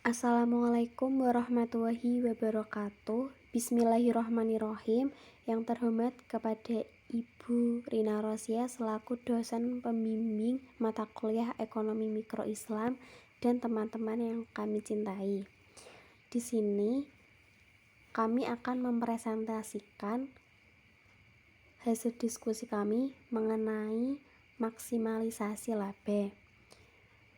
Assalamualaikum warahmatullahi wabarakatuh. Bismillahirrahmanirrahim. Yang terhormat kepada Ibu Rina Rosia selaku dosen pembimbing mata kuliah Ekonomi Mikro Islam dan teman-teman yang kami cintai. Di sini kami akan mempresentasikan hasil diskusi kami mengenai maksimalisasi laba.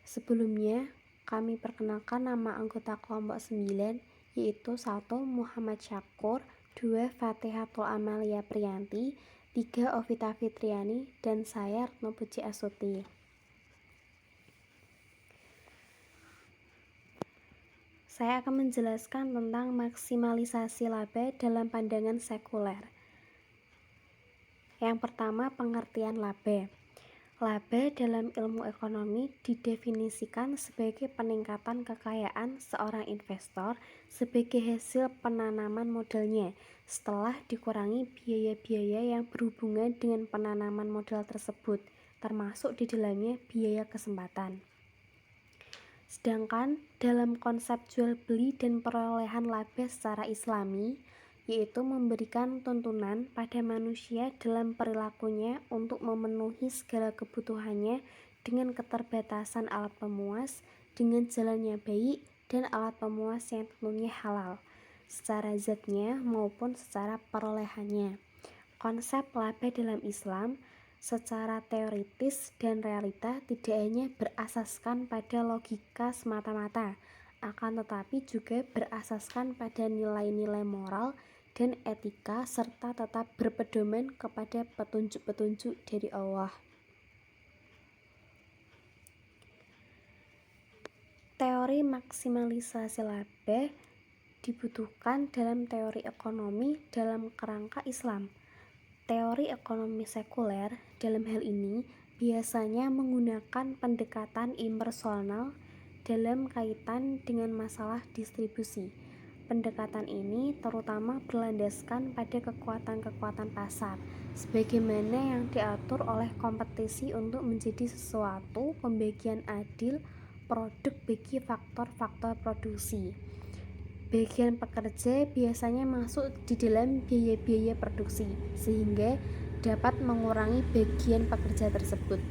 Sebelumnya, kami perkenalkan nama anggota kelompok 9, yaitu 1. Muhammad Syakur, 2. Fatihatul Amalia Priyanti, 3. Ovita Fitriani, dan saya Retno Puji Astuti. Saya akan menjelaskan tentang maksimalisasi laba dalam pandangan sekuler. Yang pertama, pengertian laba. Laba dalam ilmu ekonomi didefinisikan sebagai peningkatan kekayaan seorang investor sebagai hasil penanaman modalnya setelah dikurangi biaya-biaya yang berhubungan dengan penanaman modal tersebut, termasuk di dalamnya biaya kesempatan. Sedangkan dalam konsep jual beli dan perolehan laba secara Islami, yaitu memberikan tuntunan pada manusia dalam perilakunya untuk memenuhi segala kebutuhannya dengan keterbatasan alat pemuas, dengan jalan yang baik dan alat pemuas yang tentunya halal, secara zatnya maupun secara perolehannya. Konsep laba dalam Islam secara teoritis dan realita tidak hanya berasaskan pada logika semata-mata, akan tetapi juga berasaskan pada nilai-nilai moral dan etika serta tetap berpedoman kepada petunjuk-petunjuk dari Allah. Teori maksimalisasi laba dibutuhkan dalam teori ekonomi dalam kerangka Islam. Teori ekonomi sekuler dalam hal ini biasanya menggunakan pendekatan impersonal dalam kaitan dengan masalah distribusi. Pendekatan ini terutama berlandaskan pada kekuatan-kekuatan pasar, sebagaimana yang diatur oleh kompetisi untuk menjadi sesuatu pembagian adil produk bagi faktor-faktor produksi. Bagian pekerja biasanya masuk di dalam biaya-biaya produksi, sehingga dapat mengurangi bagian pekerja tersebut.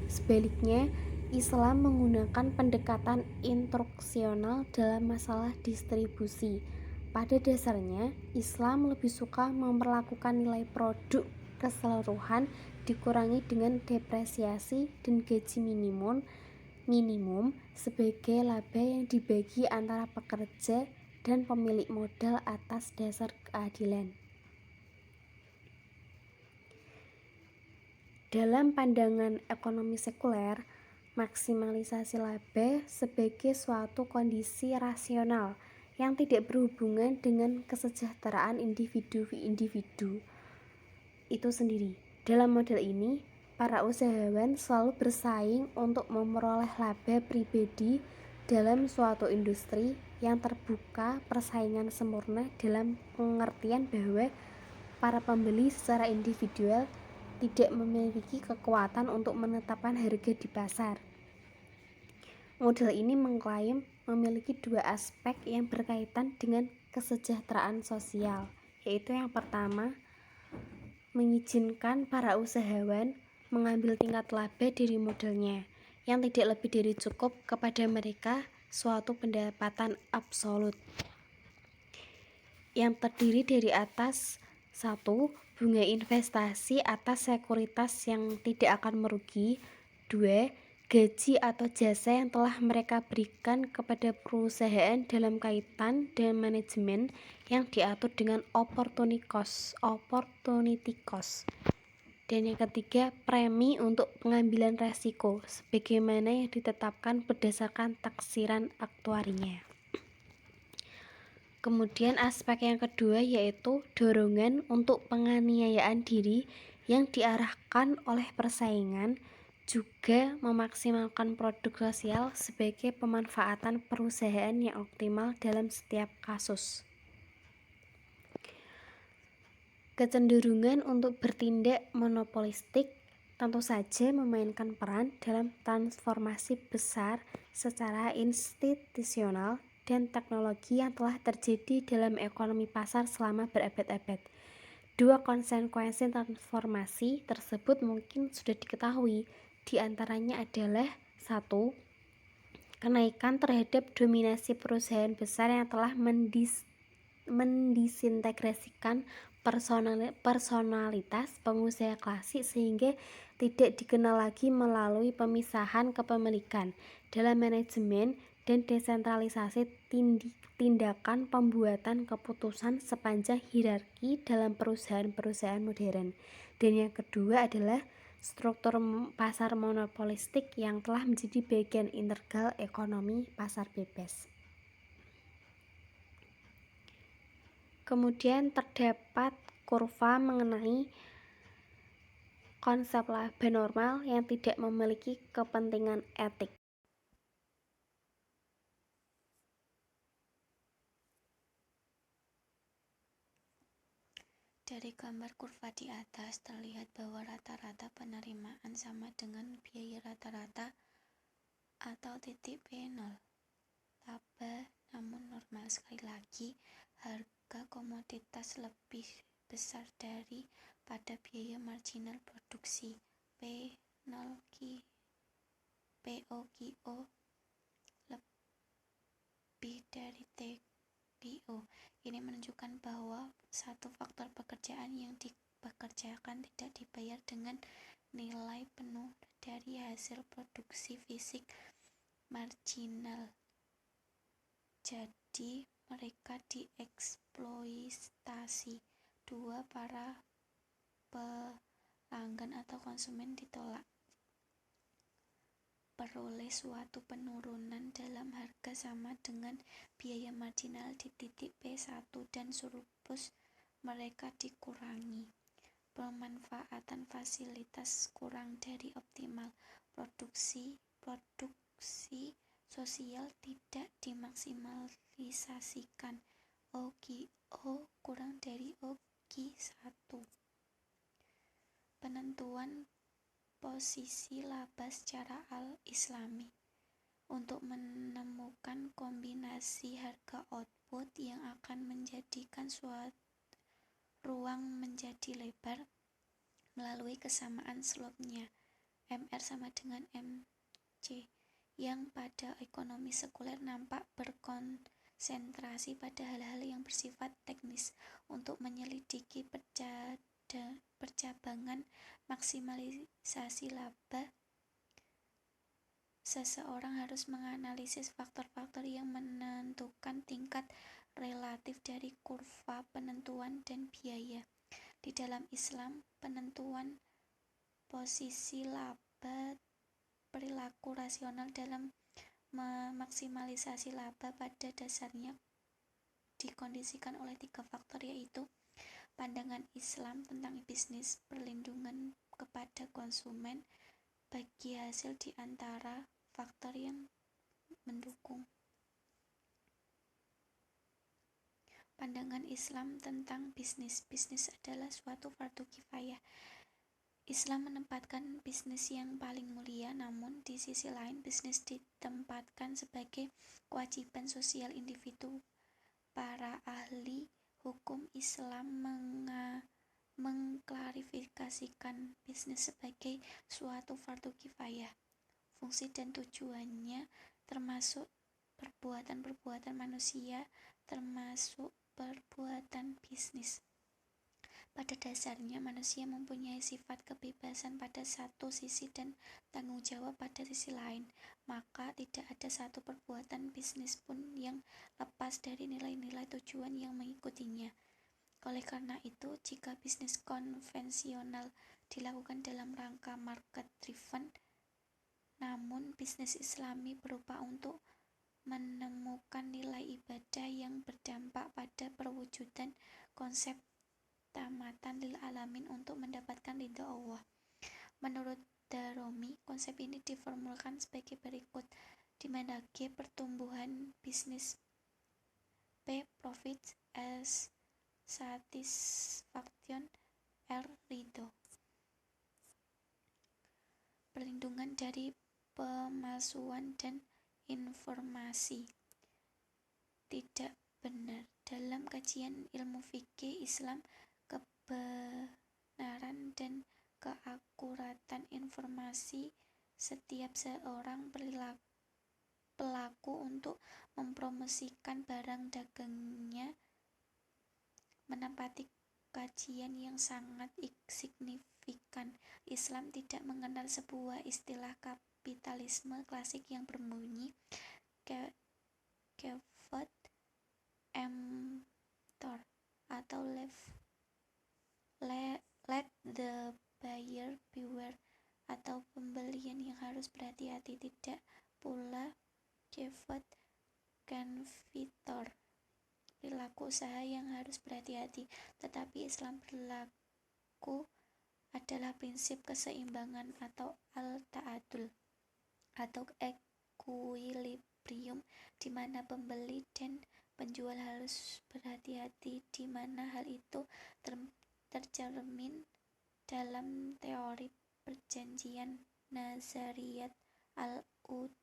Sebaliknya, Islam menggunakan pendekatan instruksional dalam masalah distribusi. Pada dasarnya, Islam lebih suka memperlakukan nilai produk keseluruhan dikurangi dengan depresiasi dan gaji minimum sebagai laba yang dibagi antara pekerja dan pemilik modal atas dasar keadilan. Dalam pandangan ekonomi sekuler, maksimalisasi laba sebagai suatu kondisi rasional yang tidak berhubungan dengan kesejahteraan individu itu sendiri. Dalam model ini, para usahawan selalu bersaing untuk memperoleh laba pribadi dalam suatu industri yang terbuka persaingan sempurna dalam pengertian bahwa para pembeli secara individual tidak memiliki kekuatan untuk menetapkan harga di pasar. Model ini mengklaim memiliki dua aspek yang berkaitan dengan kesejahteraan sosial, yaitu yang pertama, mengizinkan para usahawan mengambil tingkat laba dari modalnya yang tidak lebih dari cukup kepada mereka suatu pendapatan absolut yang terdiri dari atas 1. Bunga investasi atas sekuritas yang tidak akan merugi. 2. Gaji atau jasa yang telah mereka berikan kepada perusahaan dalam kaitan dengan manajemen yang diatur dengan opportunity cost. Dan yang ketiga, premi untuk pengambilan resiko sebagaimana yang ditetapkan berdasarkan taksiran aktuarinya. Kemudian aspek yang kedua yaitu dorongan untuk penganiayaan diri yang diarahkan oleh persaingan, juga memaksimalkan produk sosial sebagai pemanfaatan perusahaan yang optimal dalam setiap kasus. Kecenderungan untuk bertindak monopolistik tentu saja memainkan peran dalam transformasi besar secara institusional dan teknologi yang telah terjadi dalam ekonomi pasar selama berabad-abad. Dua konsekuensi transformasi tersebut mungkin sudah diketahui, di antaranya adalah: satu, kenaikan terhadap dominasi perusahaan besar yang telah mendisintegrasikan personalitas pengusaha klasik sehingga tidak dikenal lagi melalui pemisahan kepemilikan dalam manajemen dan desentralisasi tindakan pembuatan keputusan sepanjang hierarki dalam perusahaan-perusahaan modern. Dan yang kedua adalah struktur pasar monopolistik yang telah menjadi bagian integral ekonomi pasar bebas. Kemudian terdapat kurva mengenai konsep laba normal yang tidak memiliki kepentingan etik. Dari gambar kurva di atas terlihat bahwa rata-rata penerimaan sama dengan biaya rata-rata atau titik P0 laba, namun normal. Sekali lagi, harga komoditas lebih besar daripada biaya marginal produksi POGO lebih dari TPO. Ini menunjukkan bahwa satu faktor pekerjaan yang dipekerjakan tidak dibayar dengan nilai penuh dari hasil produksi fisik marginal. Jadi mereka dieksploitasi. Dua, para pelanggan atau konsumen ditolak. Peroleh suatu penurunan dalam harga sama dengan biaya marginal di titik P1 dan surplus mereka dikurangi. Pemanfaatan fasilitas kurang dari optimal. Produksi sosial tidak dimaksimalisasikan. OGO kurang dari OG1. Penentuan posisi laba secara al-islami. Untuk menemukan kombinasi harga output yang akan menjadikan suatu ruang menjadi lebar melalui kesamaan slope-nya MR sama dengan MC, yang pada ekonomi sekuler nampak berkonsentrasi pada hal-hal yang bersifat teknis. Untuk menyelidiki percabangan maksimalisasi laba, seseorang harus menganalisis faktor-faktor yang menentukan tingkat relatif dari kurva penentuan dan biaya. Di dalam Islam, penentuan posisi laba perilaku rasional dalam memaksimalisasi laba pada dasarnya dikondisikan oleh tiga faktor, yaitu pandangan Islam tentang bisnis, perlindungan kepada konsumen, bagi hasil di antara faktor yang mendukung. Pandangan Islam tentang bisnis. Bisnis adalah suatu fardu kifayah. Islam menempatkan bisnis yang paling mulia, namun di sisi lain bisnis ditempatkan sebagai kewajiban sosial individu. Para ahli hukum Islam mengklarifikasikan bisnis sebagai suatu fardu kifayah. Fungsi dan tujuannya termasuk perbuatan-perbuatan manusia, termasuk perbuatan bisnis. Pada dasarnya, manusia mempunyai sifat kebebasan pada satu sisi dan tanggung jawab pada sisi lain, maka tidak ada satu perbuatan bisnis pun yang lepas dari nilai-nilai tujuan yang mengikutinya. Oleh karena itu, jika bisnis konvensional dilakukan dalam rangka market driven, namun bisnis Islami berupa untuk menemukan nilai ibadah yang berdampak pada perwujudan konsep tamatan lil alamin untuk mendapatkan ridha Allah. Menurut Darumi, konsep ini diformulkan sebagai berikut, di mana G pertumbuhan bisnis, P profit, S satisfaction, R ridho. perlindungan dari pemalsuan dan informasi tidak benar. Dalam kajian ilmu fikih Islam, kebenaran dan keakuratan informasi setiap seorang pelaku untuk mempromosikan barang dagangnya menempati kajian yang sangat signifikan. Islam tidak mengenal sebuah istilah kapitalisme klasik yang berbunyi caveat emptor atau let the buyer beware atau pembelian yang harus berhati-hati, tidak pula caveat convitor perilaku usaha yang harus berhati-hati, tetapi Islam berlaku adalah prinsip keseimbangan atau al-ta'adul atau equilibrium, di mana pembeli dan penjual harus berhati-hati, di mana hal itu tercermin dalam teori perjanjian Nazariyat al-Uqud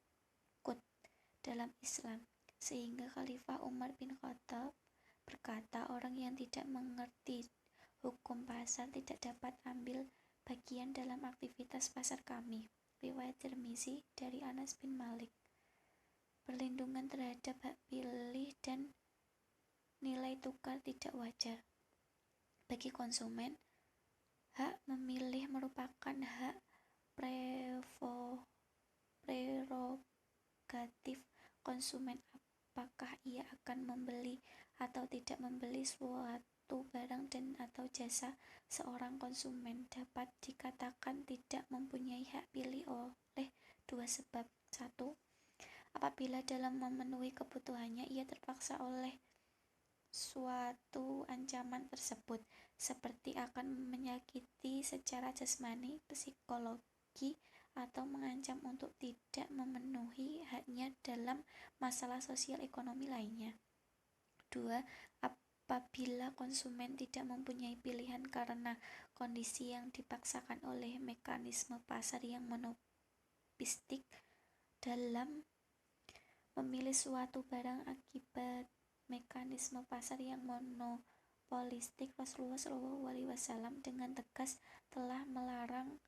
dalam Islam. Sehingga Khalifah Umar bin Khattab berkata, orang yang tidak mengerti hukum pasar tidak dapat ambil bagian dalam aktivitas pasar kami. Riwayat Tirmizi dari Anas bin Malik. Perlindungan terhadap hak pilih dan nilai tukar tidak wajar. Bagi konsumen, hak memilih merupakan hak prerogatif konsumen. Apakah ia akan membeli atau tidak membeli suatu barang dan atau jasa, seorang konsumen dapat dikatakan tidak mempunyai hak pilih oleh dua sebab. 1. Apabila dalam memenuhi kebutuhannya ia terpaksa oleh suatu ancaman tersebut, seperti akan menyakiti secara jasmani, psikologi, atau mengancam untuk tidak memenuhi haknya dalam masalah sosial ekonomi lainnya. 2. Apabila konsumen tidak mempunyai pilihan karena kondisi yang dipaksakan oleh mekanisme pasar yang monopistik dalam memilih suatu barang akibat mekanisme pasar yang monopolistik, Rasulullah SAW dengan tegas telah melarang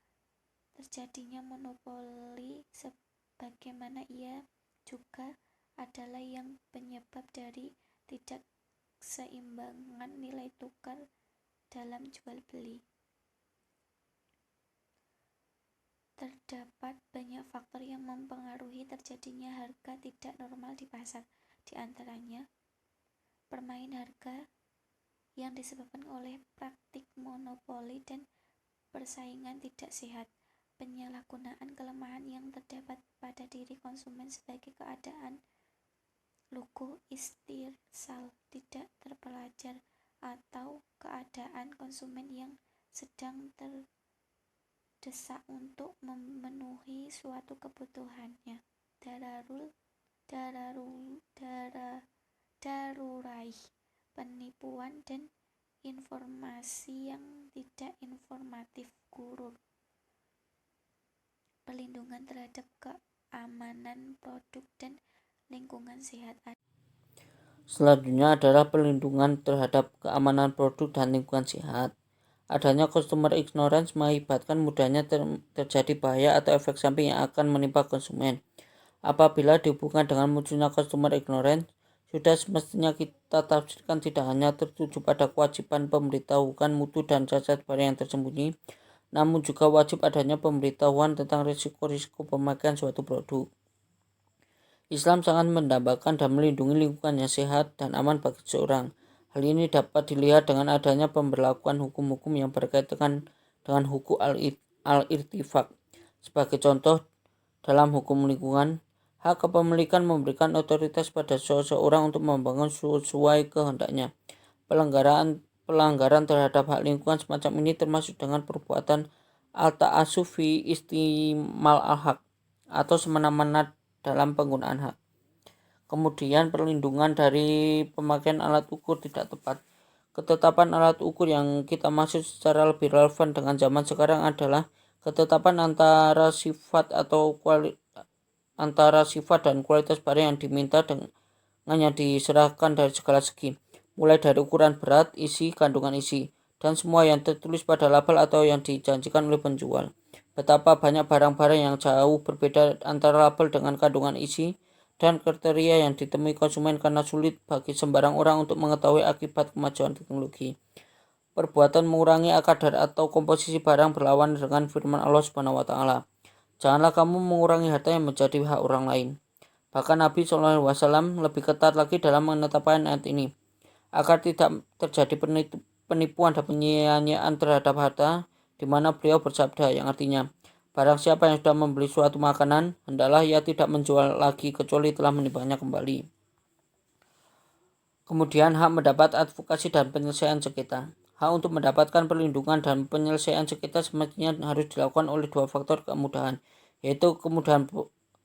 terjadinya monopoli, sebagaimana ia juga adalah yang penyebab dari tidak seimbangan nilai tukar dalam jual beli. Terdapat banyak faktor yang mempengaruhi terjadinya harga tidak normal di pasar, di antaranya permain harga yang disebabkan oleh praktik monopoli dan persaingan tidak sehat, penyalahgunaan kelemahan yang terdapat pada diri konsumen sebagai keadaan lugu istirsal tidak terpelajar, atau keadaan konsumen yang sedang terdesak untuk memenuhi suatu kebutuhannya, daruraih, penipuan dan informasi yang tidak informatif, gurur. Perlindungan terhadap keamanan produk dan lingkungan sehat. Selanjutnya adalah perlindungan terhadap keamanan produk dan lingkungan sehat. Adanya consumer ignorance mengakibatkan mudahnya terjadi bahaya atau efek samping yang akan menimpa konsumen. Apabila dihubungkan dengan munculnya consumer ignorance, sudah semestinya kita tafsirkan tidak hanya tertuju pada kewajiban pemberitahuan mutu dan cacat barang yang tersembunyi, namun juga wajib adanya pemberitahuan tentang risiko-risiko pemakaian suatu produk. Islam sangat mendambakan dan melindungi lingkungan yang sehat dan aman bagi seseorang. Hal ini dapat dilihat dengan adanya pemberlakuan hukum-hukum yang berkaitan dengan hukum al-irtifaq. Sebagai contoh, dalam hukum lingkungan, hak kepemilikan memberikan otoritas pada seseorang untuk membangun sesuai kehendaknya. Pelanggaran terhadap hak lingkungan semacam ini termasuk dengan perbuatan al-ta'assuf fi istimal al-haq atau semena-mena dalam penggunaan hak. Kemudian perlindungan dari pemakaian alat ukur tidak tepat. Ketetapan alat ukur yang kita maksud secara lebih relevan dengan zaman sekarang adalah Ketetapan antara sifat dan kualitas barang yang diminta dengannya diserahkan dari segala segi, mulai dari ukuran berat, isi, kandungan isi, dan semua yang tertulis pada label atau yang dijanjikan oleh penjual. Betapa banyak barang-barang yang jauh berbeda antara label dengan kandungan isi dan kriteria yang ditemui konsumen karena sulit bagi sembarang orang untuk mengetahui akibat kemajuan teknologi. Perbuatan mengurangi kadar atau komposisi barang berlawanan dengan firman Allah Subhanahu wa taala. Janganlah kamu mengurangi harta yang menjadi hak orang lain. Bahkan Nabi SAW lebih ketat lagi dalam menetapkan ayat ini, agar tidak terjadi penipuan dan penyanyian terhadap harta, di mana beliau bersabda yang artinya, barang siapa yang sudah membeli suatu makanan, hendaklah ia tidak menjual lagi kecuali telah menimbangnya kembali. Kemudian hak mendapat advokasi dan penyelesaian sengketa. Hak untuk mendapatkan perlindungan dan penyelesaian sengketa semestinya harus dilakukan oleh dua faktor kemudahan, yaitu kemudahan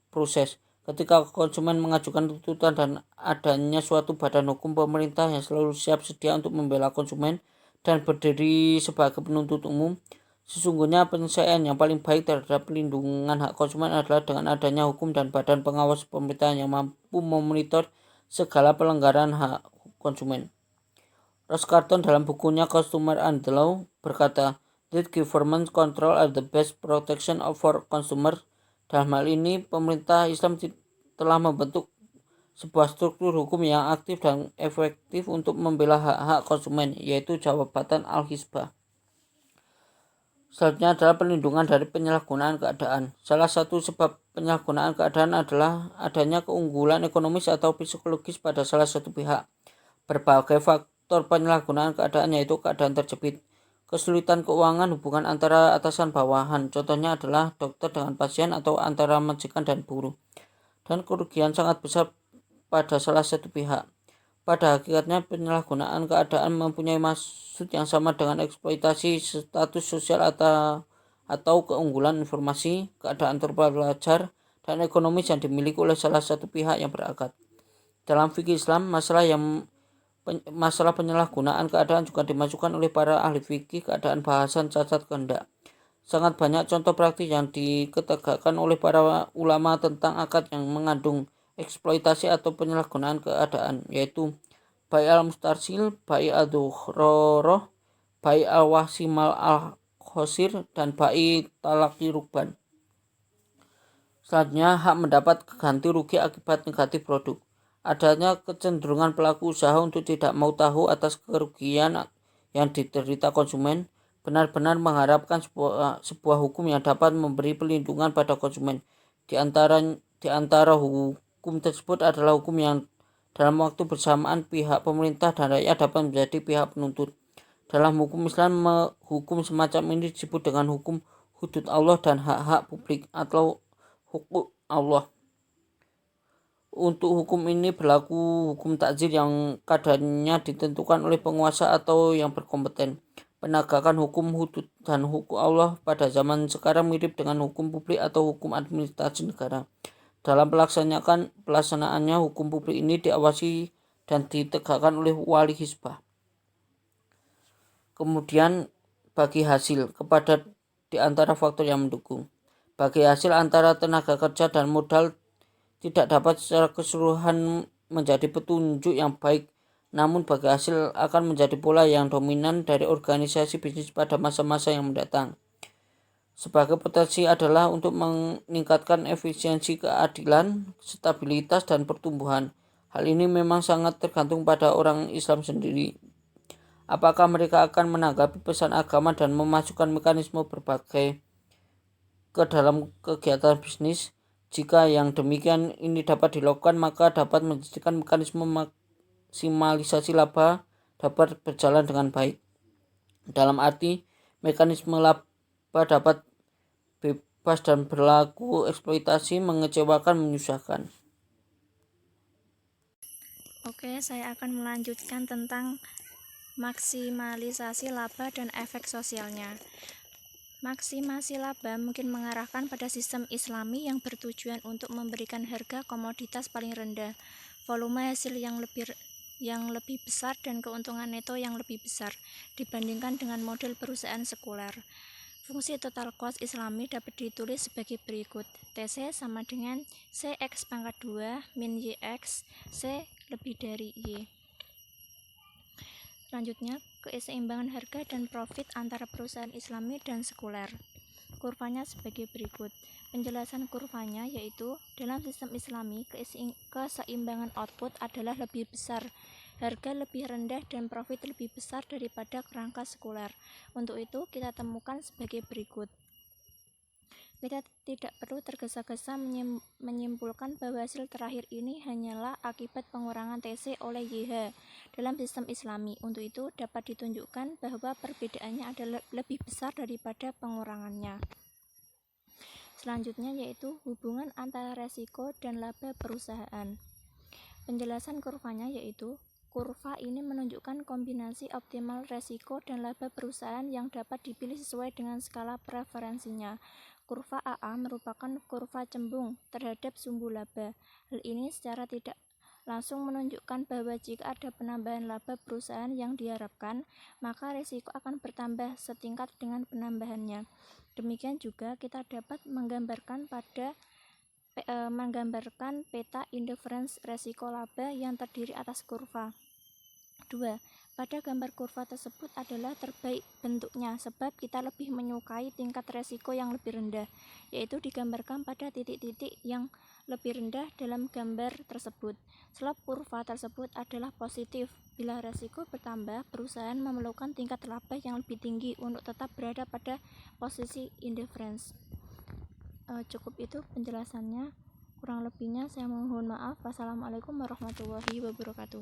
proses. Ketika konsumen mengajukan tuntutan dan adanya suatu badan hukum pemerintah yang selalu siap sedia untuk membela konsumen dan berdiri sebagai penuntut umum, sesungguhnya penyelesaian yang paling baik terhadap perlindungan hak konsumen adalah dengan adanya hukum dan badan pengawas pemerintahan yang mampu memonitor segala pelanggaran hak konsumen. Ross Carton dalam bukunya Consumer and the Law berkata, that government control are the best protection for consumer. Dalam hal ini, pemerintah Islam telah membentuk sebuah struktur hukum yang aktif dan efektif untuk membela hak-hak konsumen, yaitu Jabatan Al-Hizbah. Selanjutnya adalah perlindungan dari penyalahgunaan keadaan. Salah satu sebab penyalahgunaan keadaan adalah adanya keunggulan ekonomis atau psikologis pada salah satu pihak. Berbagai faktor penyalahgunaan keadaan yaitu keadaan terjepit, kesulitan keuangan, hubungan antara atasan bawahan, contohnya adalah dokter dengan pasien atau antara majikan dan buruh, dan kerugian sangat besar pada salah satu pihak. Pada hakikatnya penyalahgunaan keadaan mempunyai maksud yang sama dengan eksploitasi status sosial atau keunggulan informasi, keadaan terpelajar, dan ekonomis yang dimiliki oleh salah satu pihak yang berakad. Dalam fikih Islam, masalah penyalahgunaan keadaan juga dimasukkan oleh para ahli fikih keadaan bahasan cacat kehendak. Sangat banyak contoh praktis yang diketegakkan oleh para ulama tentang akad yang mengandung eksploitasi atau penyalahgunaan keadaan, yaitu bai al-mustarsil, bai al-duhroroh, bai al-wahsimal al-khosir, dan bai talaki rukban. Selanjutnya, hak mendapat ganti rugi akibat negatif produk. Adanya kecenderungan pelaku usaha untuk tidak mau tahu atas kerugian yang diderita konsumen, benar-benar mengharapkan sebuah hukum yang dapat memberi perlindungan pada konsumen. Di antara hukum tersebut adalah hukum yang dalam waktu bersamaan pihak pemerintah dan rakyat dapat menjadi pihak penuntut. Dalam hukum Islam, hukum semacam ini disebut dengan hukum hudud Allah dan hak-hak publik atau hukum Allah. Untuk hukum ini berlaku hukum takzir yang kadarnya ditentukan oleh penguasa atau yang berkompeten. Penegakan hukum hudud dan hukum Allah pada zaman sekarang mirip dengan hukum publik atau hukum administrasi negara. Dalam pelaksanaannya hukum publik ini diawasi dan ditegakkan oleh wali hizbah. Kemudian bagi hasil kepada di antara faktor yang mendukung. Bagi hasil antara tenaga kerja dan modal tidak dapat secara keseluruhan menjadi petunjuk yang baik, namun bagi hasil akan menjadi pola yang dominan dari organisasi bisnis pada masa-masa yang mendatang. Sebagai potensi adalah untuk meningkatkan efisiensi, keadilan, stabilitas, dan pertumbuhan. Hal ini memang sangat tergantung pada orang Islam sendiri. Apakah mereka akan menanggapi pesan agama dan memasukkan mekanisme berbagai ke dalam kegiatan bisnis? Jika yang demikian ini dapat dilakukan, maka dapat menjadikan mekanisme maksimalisasi laba dapat berjalan dengan baik. Dalam arti, mekanisme laba dapat bebas dan berlaku eksploitasi mengecewakan, menyusahkan. Oke, saya akan melanjutkan tentang maksimalisasi laba dan efek sosialnya. Maksimasi laba mungkin mengarahkan pada sistem Islami yang bertujuan untuk memberikan harga komoditas paling rendah, volume hasil yang lebih besar, dan keuntungan neto yang lebih besar dibandingkan dengan model perusahaan sekuler. Fungsi total cost Islami dapat ditulis sebagai berikut. TC sama dengan CX pangkat 2 min YX, C lebih dari Y. Selanjutnya, keseimbangan harga dan profit antara perusahaan Islami dan sekuler. Kurvanya sebagai berikut. Penjelasan kurvanya yaitu, dalam sistem Islami, keseimbangan output adalah lebih besar, harga lebih rendah dan profit lebih besar daripada kerangka sekuler. Untuk itu, kita temukan sebagai berikut. Kita tidak perlu tergesa-gesa menyimpulkan bahwa hasil terakhir ini hanyalah akibat pengurangan TC oleh YH dalam sistem Islami. Untuk itu, dapat ditunjukkan bahwa perbedaannya adalah lebih besar daripada pengurangannya. Selanjutnya yaitu hubungan antara resiko dan laba perusahaan. Penjelasan kurvanya yaitu, kurva ini menunjukkan kombinasi optimal resiko dan laba perusahaan yang dapat dipilih sesuai dengan skala preferensinya. Kurva AA merupakan kurva cembung terhadap sumbu laba. Hal ini secara tidak langsung menunjukkan bahwa jika ada penambahan laba perusahaan yang diharapkan, maka risiko akan bertambah setingkat dengan penambahannya. Demikian juga kita dapat menggambarkan peta indifference resiko laba yang terdiri atas kurva. 2. Pada gambar kurva tersebut adalah terbaik bentuknya sebab kita lebih menyukai tingkat resiko yang lebih rendah, yaitu digambarkan pada titik-titik yang lebih rendah dalam gambar tersebut. Slope kurva tersebut adalah positif. Bila resiko bertambah, perusahaan memerlukan tingkat laba yang lebih tinggi untuk tetap berada pada posisi indifference. Cukup itu penjelasannya. Kurang lebihnya saya mohon maaf. Wassalamualaikum warahmatullahi wabarakatuh.